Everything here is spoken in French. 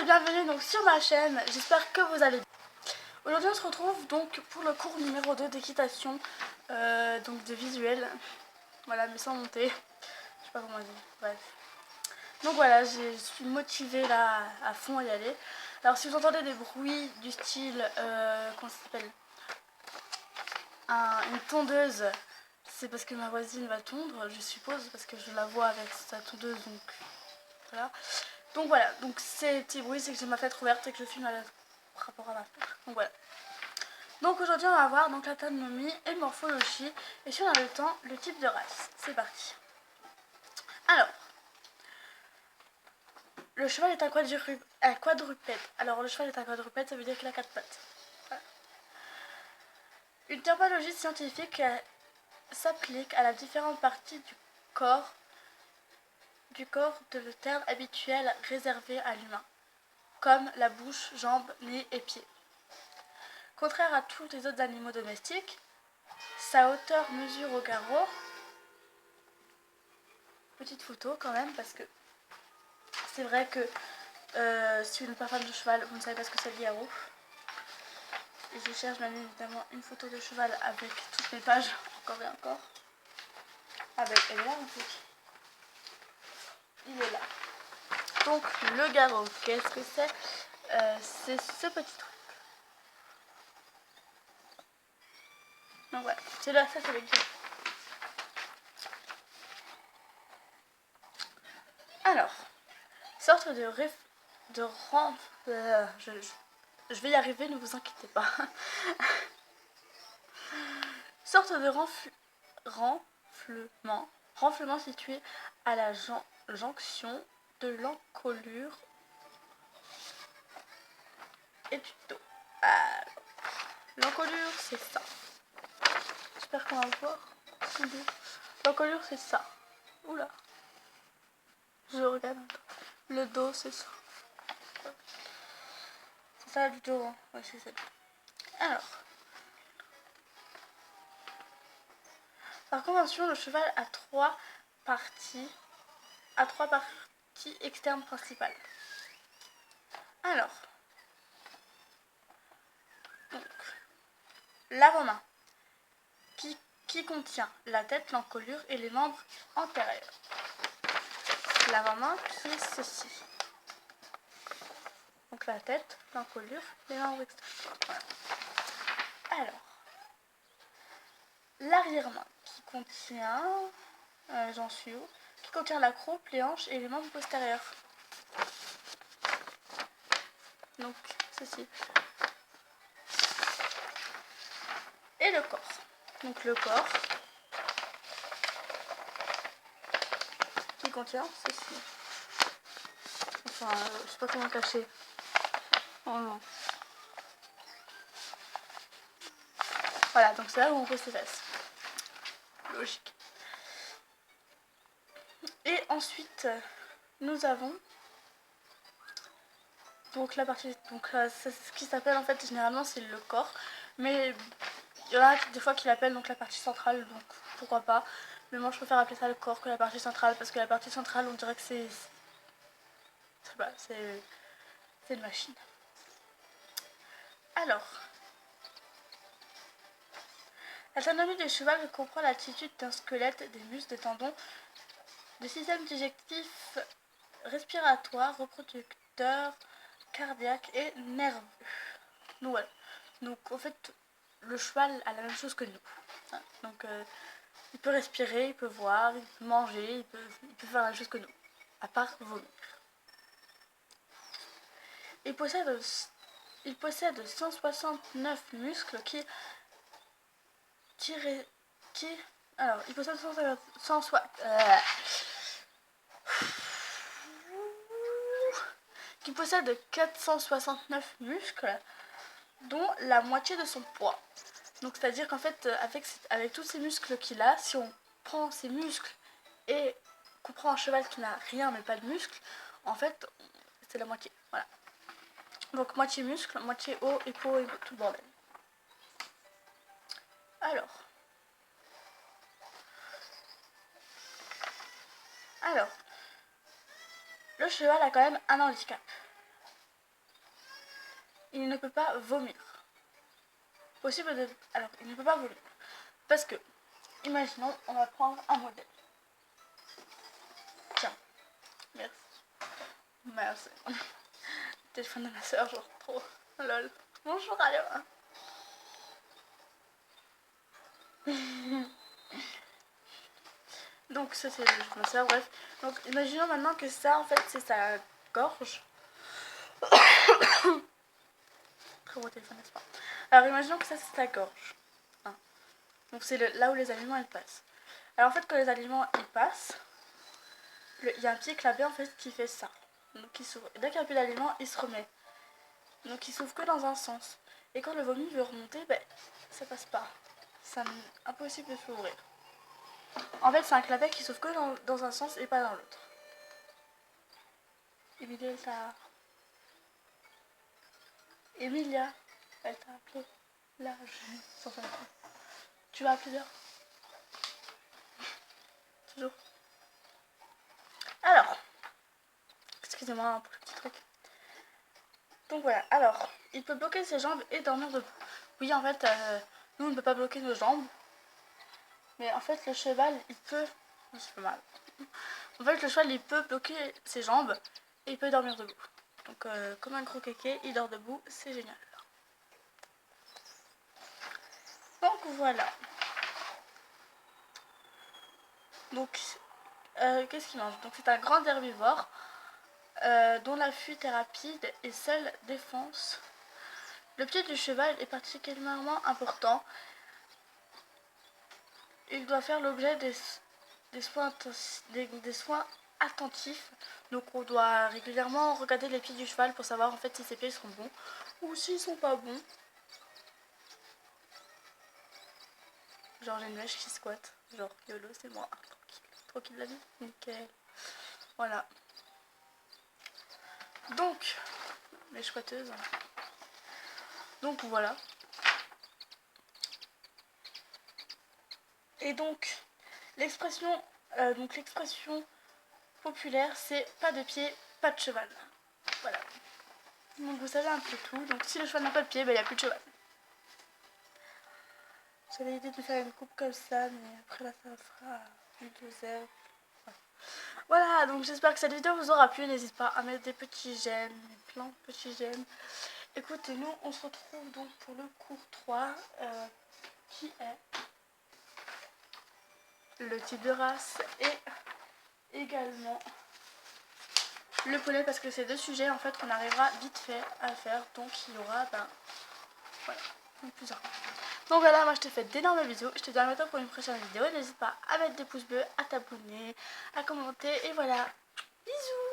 bienvenue donc sur ma chaîne, j'espère que vous allez bien. Aujourd'hui on se retrouve donc pour le cours numéro 2 d'équitation, donc de visuel, voilà mais sans monter, je sais pas comment dire, bref. Donc voilà, je suis motivée là à fond à y aller. Alors si vous entendez des bruits du style, comment ça s'appelle, une tondeuse, c'est parce que ma voisine va tondre, je suppose, parce que je la vois avec sa tondeuse, donc voilà. Donc voilà, donc ces petits bruits, c'est que j'ai ma fenêtre ouverte et que je filme par rapport à ma fenêtre. Donc voilà. Donc aujourd'hui on va voir donc l'anatomie et morphologie et si on a le temps, le type de race. C'est parti. Alors, le cheval est un quadrupède. Alors le cheval est un quadrupède, ça veut dire qu'il a 4 pattes. Voilà. Une terminologie scientifique s'applique à la différentes parties du corps de le terme habituel réservé à l'humain, comme la bouche, jambes, nez et pieds. Contraire à tous les autres animaux domestiques, sa hauteur mesure au garrot. Petite photo quand même parce que c'est vrai que si vous n'êtes pas fan de cheval, vous ne savez pas ce que c'est le garrot. Et je cherche bien évidemment une photo de cheval avec toutes mes pages, encore et encore. Ah ben elle est là en fait. Il est là. Donc le garrot, qu'est-ce que c'est? C'est ce petit truc. Donc voilà, c'est là, ça c'est le garrot. Alors, sorte de rang... je vais y arriver, ne vous inquiétez pas. Sorte de renflement situé à la jonction de l'encolure et du dos. L'encolure, c'est ça. J'espère qu'on va voir. L'encolure, c'est ça. Oula. Je regarde un peu. Le dos, c'est ça. C'est ça du dos, hein. Ouais, c'est ça. Alors. Par convention, le cheval a trois parties externes principales. Alors. Donc. L'avant-main. Qui contient la tête, l'encolure et les membres antérieurs. L'avant-main qui est ceci. Donc la tête, l'encolure, les membres extérieurs. Voilà. Alors, l'arrière-main qui contient, j'en suis où? Qui contient la croupe, les hanches et les membres postérieurs. Donc ceci. Et le corps. Donc le corps qui contient ceci. Enfin, je sais pas comment cacher. Oh non. Voilà, donc c'est là où on pose ses fesses. Logique. Et ensuite, nous avons donc la partie, donc c'est ce qui s'appelle en fait généralement c'est le corps, mais il y en a des fois qui l'appellent donc la partie centrale, donc pourquoi pas. Mais moi je préfère appeler ça le corps que la partie centrale parce que la partie centrale on dirait que c'est une machine. Alors, l'anatomie du cheval comprend l'attitude d'un squelette, des muscles, des tendons, des systèmes digestifs, respiratoires, reproducteurs, cardiaques et nerveux. Donc voilà. Donc en fait, le cheval a la même chose que nous. Donc il peut respirer, il peut voir, il peut manger, il peut faire la même chose que nous, à part vomir. Il possède 169 muscles alors, il possède 469 muscles, dont la moitié de son poids. Donc c'est à dire qu'en fait avec tous ces muscles qu'il a, si on prend ces muscles et qu'on prend un cheval qui n'a rien mais pas de muscles, en fait c'est la moitié. Voilà. Donc moitié muscle, moitié eau et peau et tout le bordel. Alors, le cheval a quand même un handicap. il ne peut pas vomir. Possible de... Alors, il ne peut pas vomir. Parce que, imaginons, on va prendre un modèle. Tiens, merci. Merci. Téléphone de ma soeur, genre trop. Lol. Bonjour, allô. Donc ça c'est juste ma soeur, bref. Donc imaginons maintenant que ça en fait c'est sa gorge. Très beau téléphone, n'est-ce pas? Alors imaginons que ça c'est sa gorge. Hein. Donc c'est là où les aliments ils passent. Alors en fait quand les aliments ils passent, il y a un petit clapet en fait qui fait ça. Donc il s'ouvre. Dès qu'il n'y a plus d'aliments, il se remet. Donc il s'ouvre que dans un sens. Et quand le vomi veut remonter, ben ça passe pas. C'est impossible de s'ouvrir. En fait c'est un clapet qui s'ouvre que dans un sens et pas dans l'autre. Emilia, elle t'a appelé. Là, sans faire. Tu vas appeler l'heure. Toujours. Alors, excusez-moi pour le petit truc. Donc voilà, alors, il peut bloquer ses jambes et dormir debout. Oui, en fait, nous on ne peut pas bloquer nos jambes. Mais en fait, le cheval, il peut... Ça fait mal. En fait, le cheval, il peut bloquer ses jambes et il peut dormir debout. Donc, comme un gros kéké, il dort debout, c'est génial. Donc voilà. Donc, qu'est-ce qu'il mange? Donc c'est un grand herbivore dont la fuite est rapide et seule défense. Le pied du cheval est particulièrement important. Il doit faire l'objet des soins attentifs. Donc on doit régulièrement regarder les pieds du cheval pour savoir en fait si ses pieds sont bons ou s'ils sont pas bons. Genre j'ai une mèche qui squatte. Genre YOLO, c'est moi. Tranquille la vie. Nickel. Voilà. Donc, les squatteuses. Donc voilà. Et donc, l'expression populaire, c'est pas de pied, pas de cheval. Voilà. Donc vous savez un peu tout. Donc si le cheval n'a pas de pied, il n'y a plus de cheval. J'avais l'idée de faire une coupe comme ça, mais après là ça fera une 2 heures. Voilà, donc j'espère que cette vidéo vous aura plu. N'hésitez pas à mettre des petits j'aime, plein de petits j'aime. Écoutez, nous on se retrouve donc pour le cours 3 qui est le type de race et également le poney, parce que c'est 2 sujets en fait qu'on arrivera vite fait à faire. Donc il y aura voilà, plusieurs. Donc voilà, moi je te fais d'énormes bisous. Je te dis à bientôt pour une prochaine vidéo. N'hésite pas à mettre des pouces bleus, à t'abonner, à commenter et voilà. Bisous.